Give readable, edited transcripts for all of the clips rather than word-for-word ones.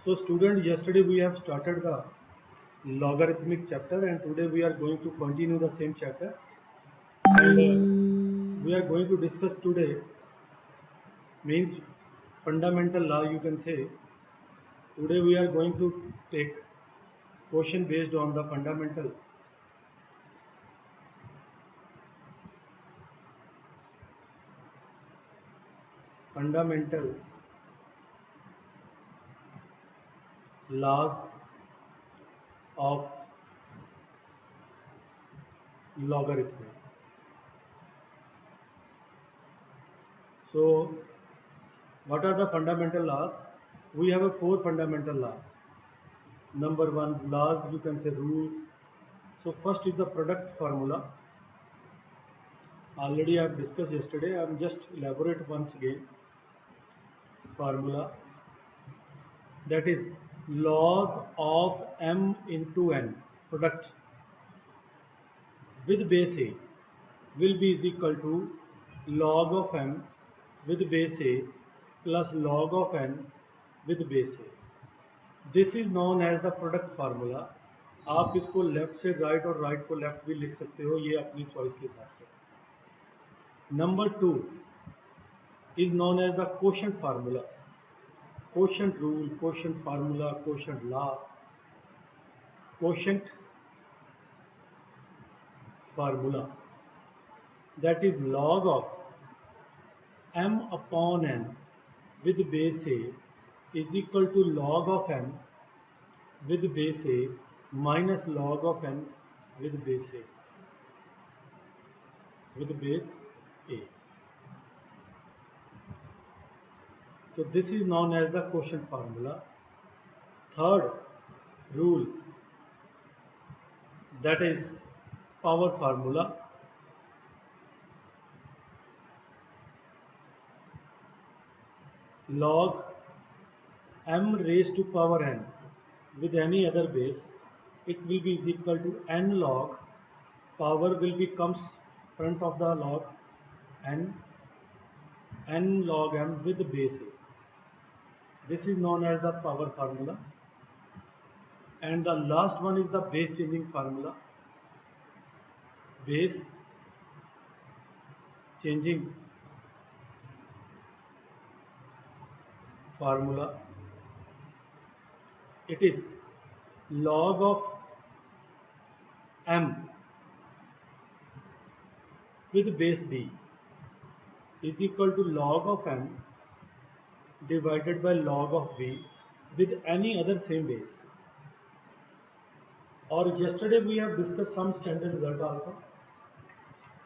So student, yesterday we have started the logarithmic chapter and today we are going to continue the same chapter, and we are going to discuss today means fundamental law, you can say. Today we are going to take question based on the fundamental laws of logarithm. So what are the fundamental laws? We have a four fundamental laws. Number one, laws, you can say rules. So first is the product formula. Already I have discussed yesterday. I am just elaborate once again. Formula, that is log of m into n product with base a will be is equal to log of m with base a plus log of n with base a. This is known as the product formula. आप इसको left से right और right को left भी लिख सकते हो, ये अपनी चॉइस के हिसाब से. Number two is known as the quotient formula, quotient rule, quotient formula, quotient law. Quotient formula, that is log of m upon n with base a is equal to log of m with base a minus log of n with base a with base a. So this is known as the quotient formula. Third rule, that is power formula. Log m raised to power n with any other base, it will be is equal to n log, power will be comes front of the log, and n log m with base a. This is known as the power formula. And the last one is the base changing formula. Base changing formula, it is log of m with base b is equal to log of m divided by log of b with any other same base. और yesterday we have discussed some standard result also.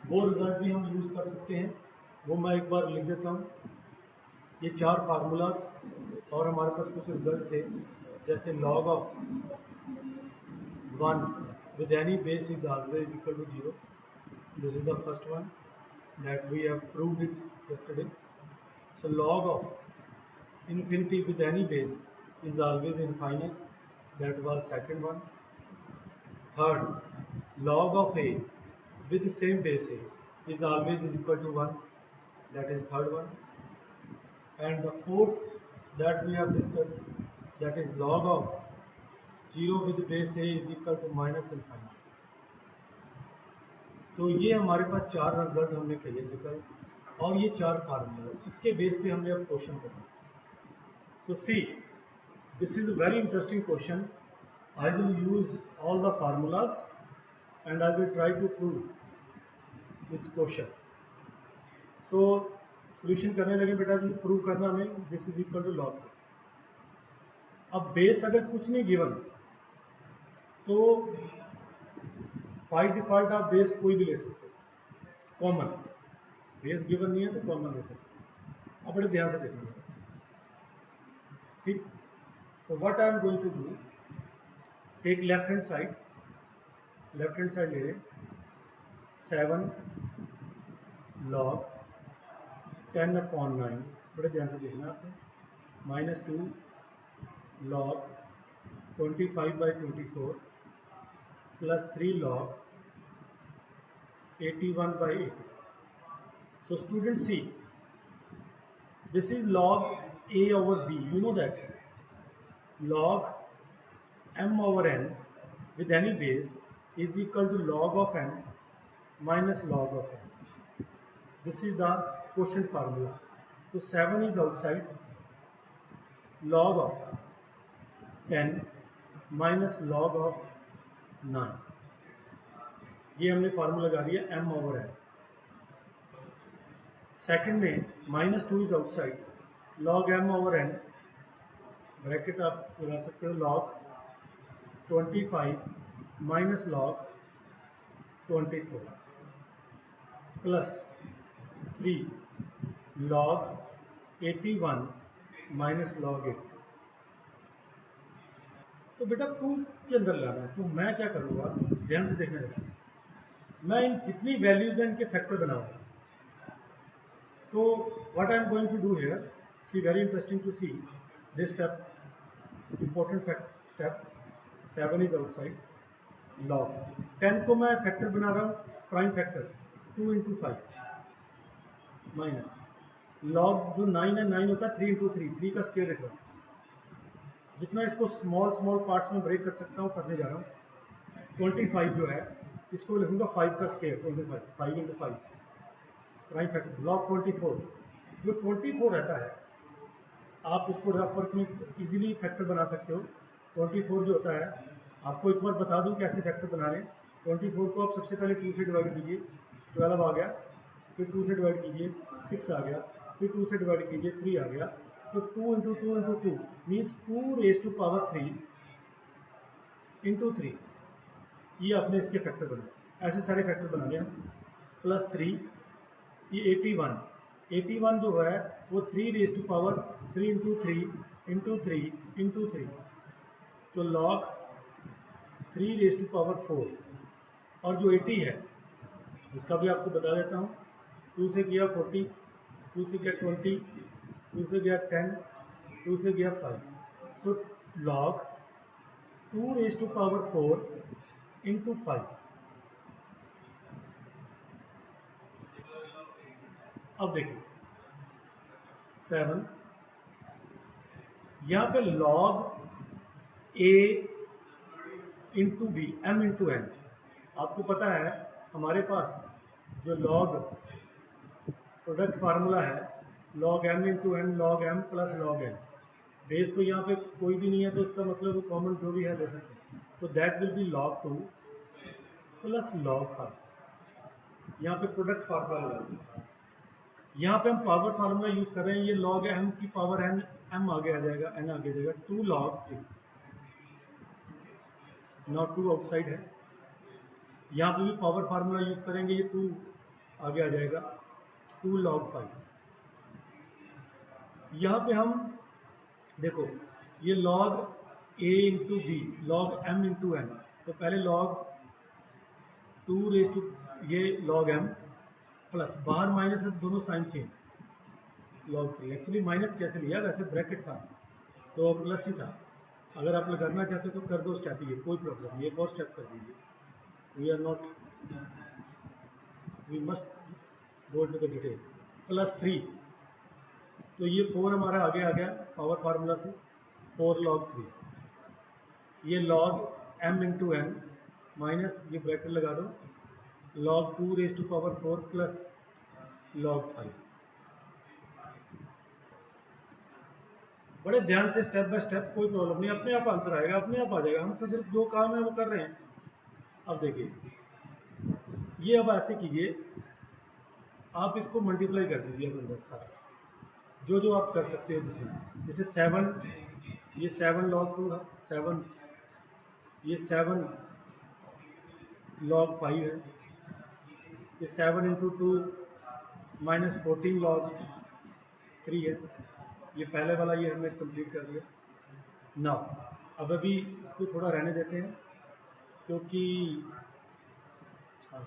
वो result भी हम use कर सकते हैं, वो मैं एक बार लिख देता हूँ. ये चार फार्मूलाज और हमारे पास कुछ रिजल्ट थे, जैसे log of 1 with any base is always equal to 0. This is the first one that we have proved it yesterday. So log of infinity with any base is always infinite. That was second one. Third, log of a with the same base a is always is equal to 1. That is third one. And the fourth that we have discussed, that is log of 0 with base a is equal to minus infinity. तो ये हमारे पास चार result हमने किए थे कल, और ये चार फार्मूला, इसके बेस पे हमने अब क्वेश्चन करना. So see, this is a very interesting question. I will use all the formulas and I will try to prove this question. So solution करने लगे बेटा जी, प्रूव करना हमें. This is equal to log. अब base अगर कुछ नहीं given तो बाय डिफॉल्ट आप बेस कोई भी ले सकते हो, कॉमन. बेस गिवन नहीं है तो कॉमन ले सकते हो. अब बड़े ध्यान से देखना, ठीक. तो what I am going to do, take left hand side ले रहे 7 log 10 upon 9, बड़े ध्यान से देखना आपने, minus 2 log 25 by 24 plus 3 log 81 by 80. So students see, this is log a over b, you know that. log m over n with any base is equal to log of n minus log of n. This is the quotient formula. So 7 is outside, log of 10 minus log of 9. ये हमने formula लगा दिया m over n. Second में -2 is outside, log m over n, bracket आप लगा सकते हो, log 25 minus log 24 plus 3 log 81 minus log 80. तो बेटा 2 के अंदर लाना है, तो मैं क्या करूँगा, ध्यान से देखना जरा, मैं इन जितनी वैल्यूज हैं इनके फैक्टर बनाऊंगा. तो what I am going to do here, see very interesting to see this step, important step. 7 is outside, log 10 को मैं फैक्टर बना रहा हूँ, prime factor 2 into 5 minus log जो 9 है, 9 होता है 3 into 3 का स्क्वायर लिख रहा हूँ. जितना इसको स्मॉल पार्ट्स में ब्रेक कर सकता हूँ करने जा रहा हूँ. 25 जो है इसको लिखूंगा 5 का square, 25 5 into 5 prime factor, log 24. जो 24 रहता है आप इसको रफ वर्क में इजीली फैक्टर बना सकते हो. 24 जो होता है, आपको एक बार बता दूं कैसे फैक्टर बना रहे हैं. 24 को आप सबसे पहले 2 से डिवाइड कीजिए, 12 आ गया, फिर 2 से डिवाइड कीजिए 6 आ गया, फिर 2 से डिवाइड कीजिए 3 आ गया. तो 2 into 2 into 2 means 2 raised to power 3 into 3. ये आपने इसके फैक्टर बनाए, ऐसे सारे फैक्टर बना रहे हैं. प्लस 3, ये 81 जो है वो 3 raised to power 3 into 3 into 3 into 3. तो log 3 raised to power 4. और जो 80 है उसका भी आपको बता देता हूँ. 2 से किया 40, 2 से किया 20, 2 से गया 10, 2 से गया 5. सो log 2 raised to power 4 into 5. अब देखिए 7, यहाँ पे log a into b m into n. आपको पता है हमारे पास जो log प्रोडक्ट फार्मूला है, log m into n log m plus log n. Base तो यहाँ पे कोई भी नहीं है, तो इसका मतलब कॉमन जो भी है ले सकते हैं. तो that will be log 2 plus log 5. यहाँ पे प्रोडक्ट फार्मूला लगा. यहाँ पे हम पावर फार्मूला यूज कर रहे हैं, ये log m की पावर n, m आगे आ जाएगा, n आगे आ जाएगा, 2 log 3. नाउ 2 आउटसाइड है, यहाँ पे भी पावर फार्मूला यूज करेंगे, ये 2 आगे आ जाएगा, 2 log 5. यहाँ पे हम देखो ये log a into b log m into n. तो पहले log 2 रेज टू ये log m प्लस बाहर माइनस है, दोनों sign change, log 3. Actually minus कैसे लिया, वैसे ब्रैकेट था तो प्लस ही था. अगर आप लगाना चाहते हो तो कर दो स्टेप, ये कोई प्रॉब्लम नहीं, एक और स्टेप कर दीजिए. We are not, we must go to the detail. Plus 3, तो ये 4 हमारा आगे आ गया पावर फार्मूला से, 4 log 3. ये log m into n minus ये ब्रैकेट लगा दो, log 2 raise to power 4 plus log 5. बड़े ध्यान से स्टेप बाय स्टेप, कोई प्रॉब्लम नहीं, अपने आप आंसर आएगा, अपने आप आ जाएगा. हमसे सिर्फ जो काम है वो कर रहे हैं. अब देखिए ये, अब ऐसे कीजिए, आप इसको मल्टीप्लाई कर दीजिए अब अंदर सारा, जो जो आप कर सकते हो जितने. जैसे 7, ये 7 log 2 था, 7, ये 7 log 5 है, ये 7 इंटू 2 माइनस 14 log 3 है. ये पहले वाला ये हमने कंप्लीट कर दिया. नाउ अब अभी इसको थोड़ा रहने देते हैं, क्योंकि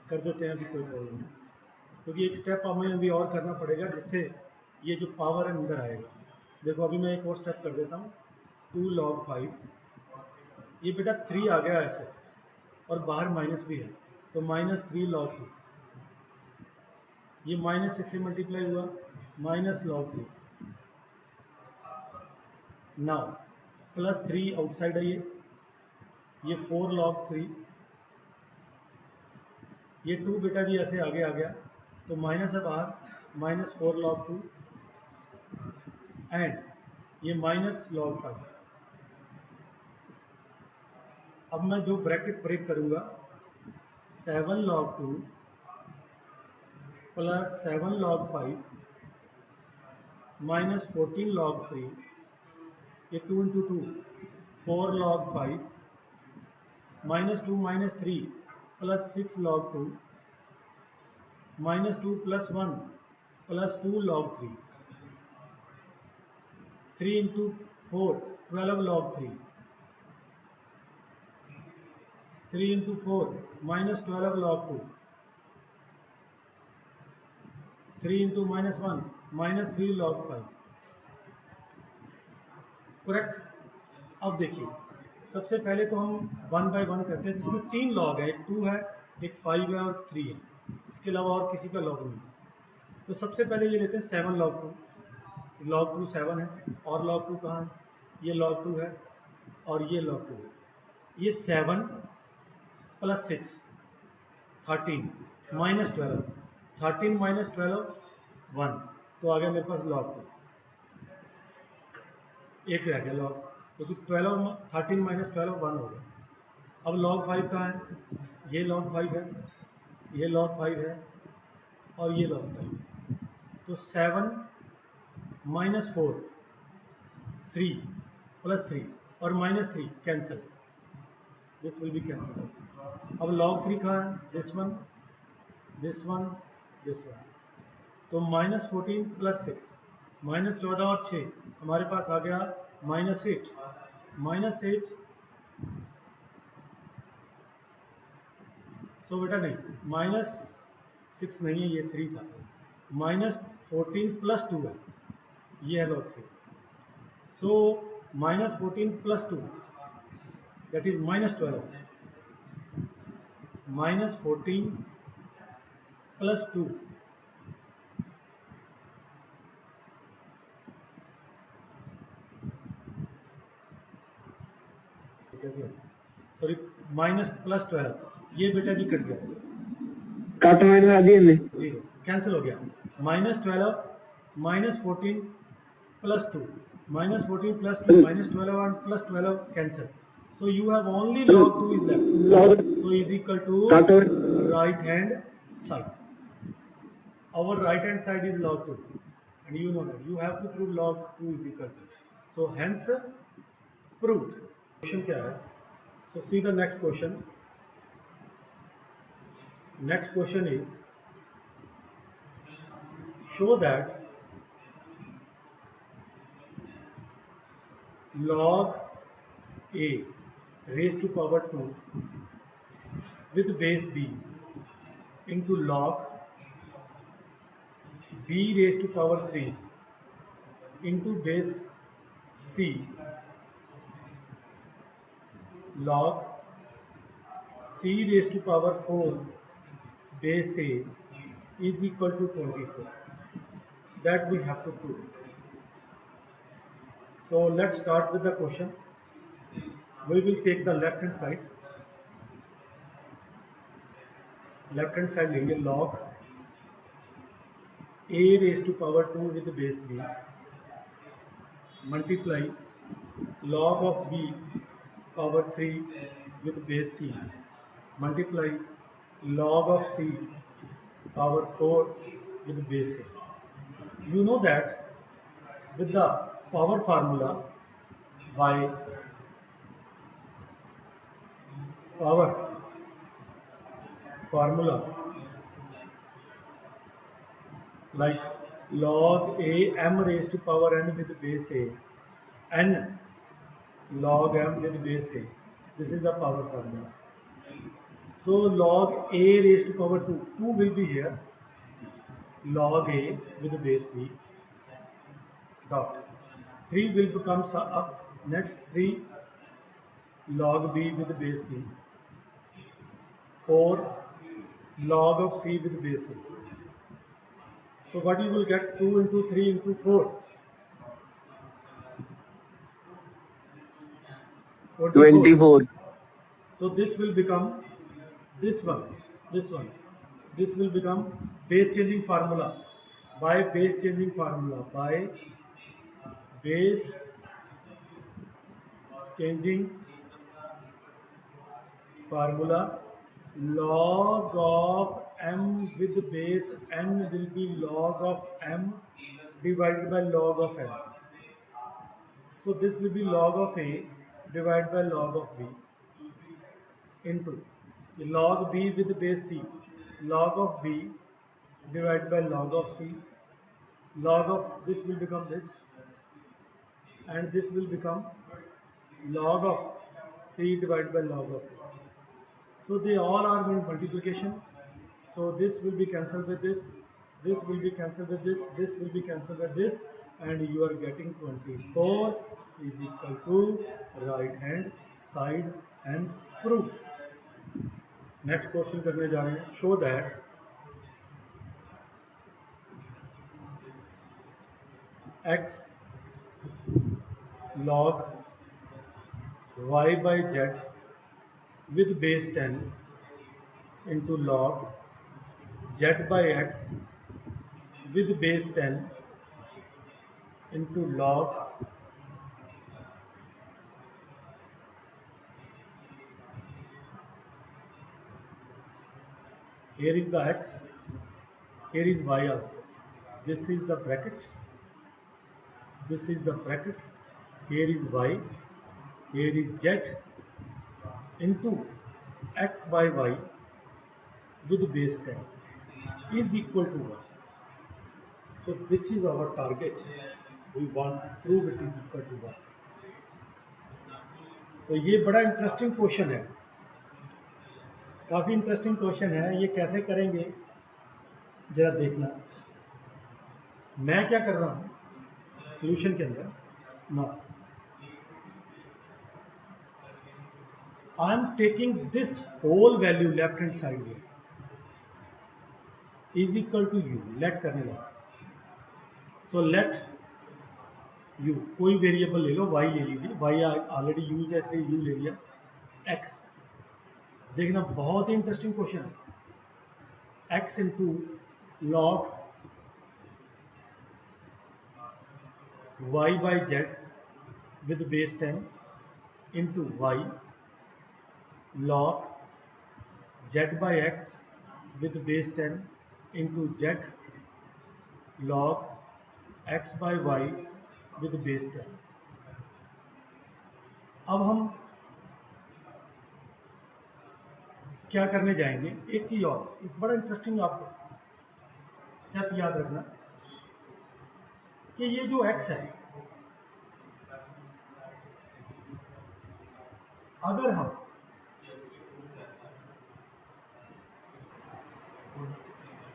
कर देते हैं, अभी कोई प्रॉब्लम नहीं, क्योंकि एक स्टेप हमें अभी और करना पड़ेगा जिससे ये जो पावर है अंदर आएगा. देखो अभी मैं एक और स्टेप कर देता हूँ. 2 log 5, ये बेटा 3 आ गया ऐसे, और बाहर माइनस भी है, तो माइनस 3 log 2. ये माइनस इससे मल्टीप्लाई हुआ, minus log 3. Now plus 3 outside है ये 4 log 3, ये 2 बेटा जी ऐसे आगे आ गया तो माइनस है बाहर, माइनस 4 log 2 एंड ये माइनस log 5। अब मैं जो ब्रैकेट ब्रेक करूंगा 7 log 2 plus 7 log 5 minus 14 log 3, ये 2 into 2 4 log 5 minus 2 minus 3 plus 6 log 2 minus 2 plus 1 plus 2 log 3, 3 into 4 12 log 3, 3 into 4 minus 12 log 2, 3 into minus 1 minus 3 log 5। Correct. अब देखिए सबसे पहले तो हम 1 बाय 1 करते हैं जिसमें 3 लॉग है, एक 2 है, एक 5 है और 3 है, इसके अलावा और किसी का लॉग नहीं। तो सबसे पहले ये लेते हैं 7 log 2, log 2 7 है और log 2 कहाँ है, ये log 2 है और ये log 2 है। ये 7 प्लस 6 13 माइनस 12, 13 माइनस 12 1, तो आ गया मेरे पास log 2, एक रह गया log, क्योंकि 12 13 माइनस 12 1 हो गया। अब log 5 कहाँ है, ये log 5 है, ये log 5 है और ये log 5 है। तो 7 माइनस 4 3 प्लस 3 और minus 3 cancel, this will be cancel. अब log 3 कहाँ है, this one this one this one, तो माइनस 14 प्लस 6 माइनस 14 और 6 हमारे पास आ गया माइनस 8, माइनस 8 सो बेटा नहीं माइनस 6 नहीं है, ये 3 था, माइनस 14 प्लस 2 है, ये है log 3, so minus 14 plus 2 that is minus 12, minus 14 plus 2 sorry minus plus 12, ये बेटा जी कट गया, कट माइनस आ दिए नहीं, जीरो कैंसिल हो गया, minus 12 minus 14 plus 2 minus 14 plus 2 minus 12 and plus 12 cancel, so you have only log 2 is left, log so is equal to cut right hand side, our right hand side is log 2 and you know that you have to prove log 2 is equal to, so hence proved। Question क्या है, so see the next question, next question is show that log a raised to power 2 with base b into log b raised to power 3 into base c log c raised to power 4 base a is equal to 24, that we have to prove. So let's start with the question. We will take the left hand side लेंगे log a raised to power 2 with base b multiply log of b power 3 with base c multiply log of c power 4 with base a. You know that with the power formula by power formula like log a m raised to power n with base a n log m with base a, this is the power formula. So log a raised to power 2, 2 will be here, log a with base b dot 3 will become up, next 3 log b with base c, 4 log of c with base c. So what you will get, 2 into 3 into 4, 24. So this will become this one, this one. This will become base changing formula. By base changing formula, by base changing formula, log of m with base n will be log of m divided by log of n. So this will be log of a divided by log of b into log b with base c, log of b divided by log of c, log of this will become this, and this will become log of c divided by log of a. So they all are in multiplication. So this will be cancelled with this will be cancelled with this will be cancelled with this, and you are getting 24 is equal to right hand side, hence proved. Next question करने जा रहे हैं. Show that x log y by z with base 10 into log z by x with base 10 into log here is the x, here is y also. This is the bracket, this is the bracket, here is y, here is z into x by y with base 10 is equal to 1. So this is our target. We want to prove it is equal to 1. तो ये बड़ा interesting question है, काफ़ी interesting question है. ये कैसे करेंगे जरा देखना. मैं क्या कर रहा हूँ सॉल्यूशन के अंदर ना, I am taking this whole value left hand side में is equal to u. Let करने लगा. सो लेट यू कोई वेरिएबल ले लो, वाई ले लीजिए, वाई ऑलरेडी यूज है इसलिए यू ले लिया. एक्स देखना, बहुत ही इंटरेस्टिंग क्वेश्चन है. X into log y by z with base 10 into y log z by x with base 10 into z log x by y with base 10. अब हम क्या करने जाएंगे, एक चीज और, एक बड़ा इंटरेस्टिंग आप स्टेप याद रखना कि ये जो x है, अगर हम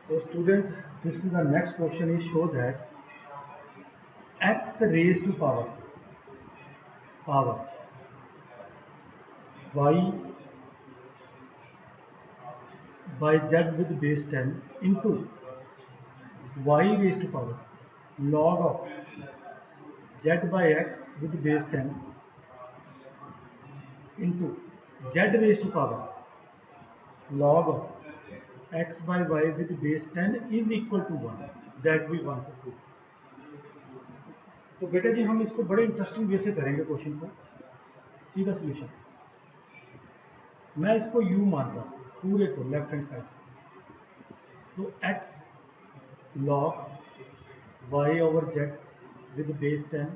so student, this is the next question is show that x raised to power y by z with base 10 into y raised to power log of z by x with base 10 into z raised to power log of x by y with base 10 is equal to 1, that we want to prove. तो बेटा जी हम इसको बड़े interesting way से करेंगे question को. सीधा solution, मैं इसको u मान रहा हूँ पूरे को लेफ्ट हैंड साइड. तो x log y over z with base 10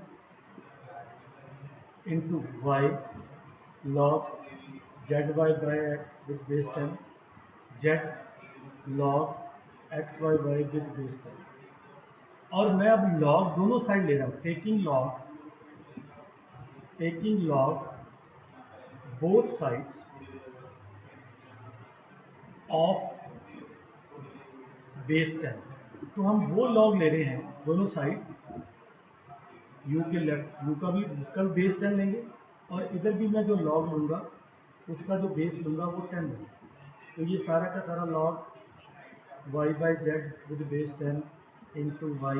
into y log z by x with base 10 z log x y y with base 10. और मैं अब log दोनों साइड ले रहा हूँ, taking log both sides of base 10. तो हम वो log ले रहे हैं दोनों साइड, u के लेफ्ट, u का भी उसका भी बेस 10 लेंगे, और इधर भी मैं जो log लूँगा उसका जो बेस लूँगा वो 10 लूँगा. तो ये सारा का सारा log y by z with base 10 into y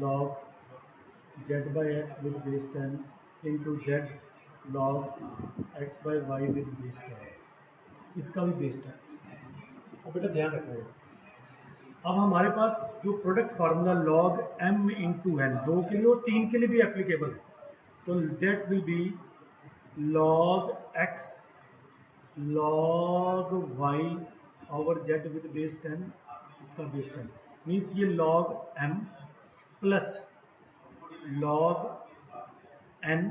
log z by x with base 10 into z log x by y with base 10, इसका भी बेस 10। और बेटा ध्यान रखना है, अब हमारे पास जो product formula log m into n 2 के लिए और 3 के लिए भी एप्लीकेबल है, तो that will be log x log y over z with base 10, इसका बेस 10 मीन्स ये log m plus log n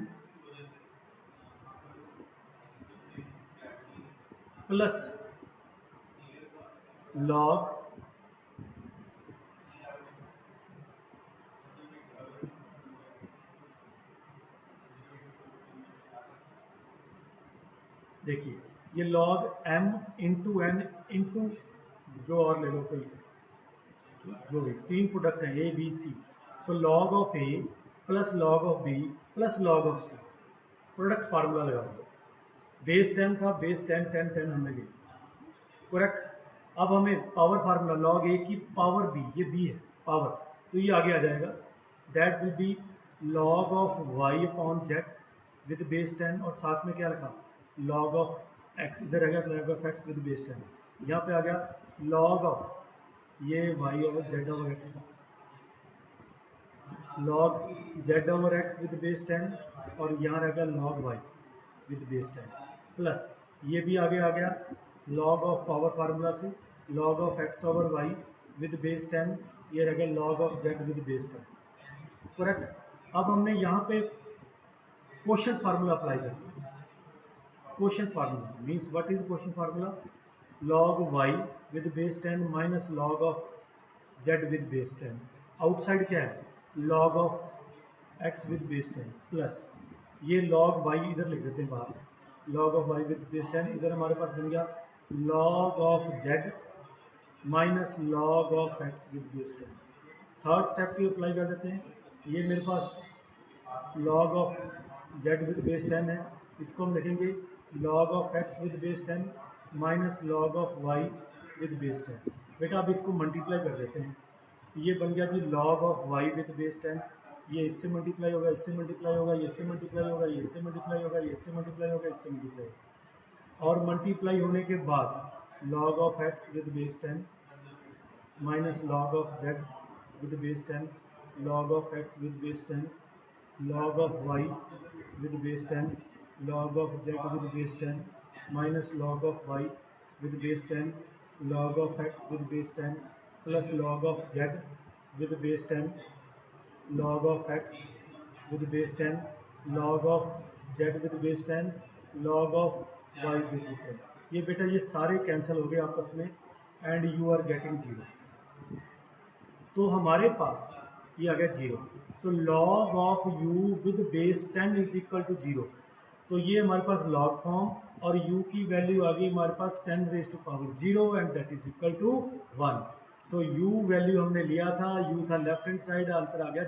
plus log देखिए ये log m into n into जो और ले लो कोई जो भी 3 प्रोडक्ट हैं a b c, so log of a plus log of b plus log of c, product formula लगा दो। बेस 10 था, बेस 10 10 10 हमने लिया, करेक्ट। अब हमें पावर फार्मूला log ए की पावर बी, ये बी है पावर, तो ये आगे आ जाएगा, that will be log of y upon z with base 10, और साथ में क्या रखा log ऑफ एक्स, इधर आ गया log of x with base 10, यहाँ पे आ गया log ऑफ ये y over z over x था, log z over x with base 10, और यहाँ रह गया log y with base 10 plus ये भी आगे आ गया log ऑफ पावर फार्मूला से log of x over y with base 10, ये रह गया log of z with base 10, correct. अब हमने यहाँ पे क्वोशंट फार्मूला अप्लाई कर दिया। Quotient formula means what is quotient formula, log y with base 10 minus log of z with base 10, outside क्या है log of x with base 10 plus ये log y इधर लिख देते हैं बाहर, log of y with base 10, इधर हमारे पास बन गया log of z minus log of x with base 10। Third step पे अप्लाई कर देते हैं, ये मेरे पास log of z with base 10 है, इसको हम लिखेंगे log of x with base 10 minus log of y with base 10। बेटा अब इसको मल्टीप्लाई कर देते हैं, ये बन गया जी log of y with base 10, ये इससे मल्टीप्लाई होगा, इससे मल्टीप्लाई होगा, ये इससे मल्टीप्लाई होगा, ये इससे मल्टीप्लाई होगा, ये इससे मल्टीप्लाई होगा, इससे मल्टीप्लाई होगा, और मल्टीप्लाई होने के बाद log of x with base 10 minus log of z with base 10, log of x with base 10, log of y with base 10, log of z with base 10 minus log of y with base 10, log of x with base 10 plus log of z with base 10, log of x with base 10, log of z with base 10, log of y with 10। ये बेटा ये सारे cancel हो गए आपस में and you are getting 0, तो हमारे पास ये आ गया 0, so log of u with base 10 is equal to 0, तो ये हमारे पास log फॉर्म और u की वैल्यू आ गई हमारे पास 10 raise to power 0 and that is equal to 1। So u value हमने लिया था, u था लेफ्ट हैंड साइड, आंसर आ गया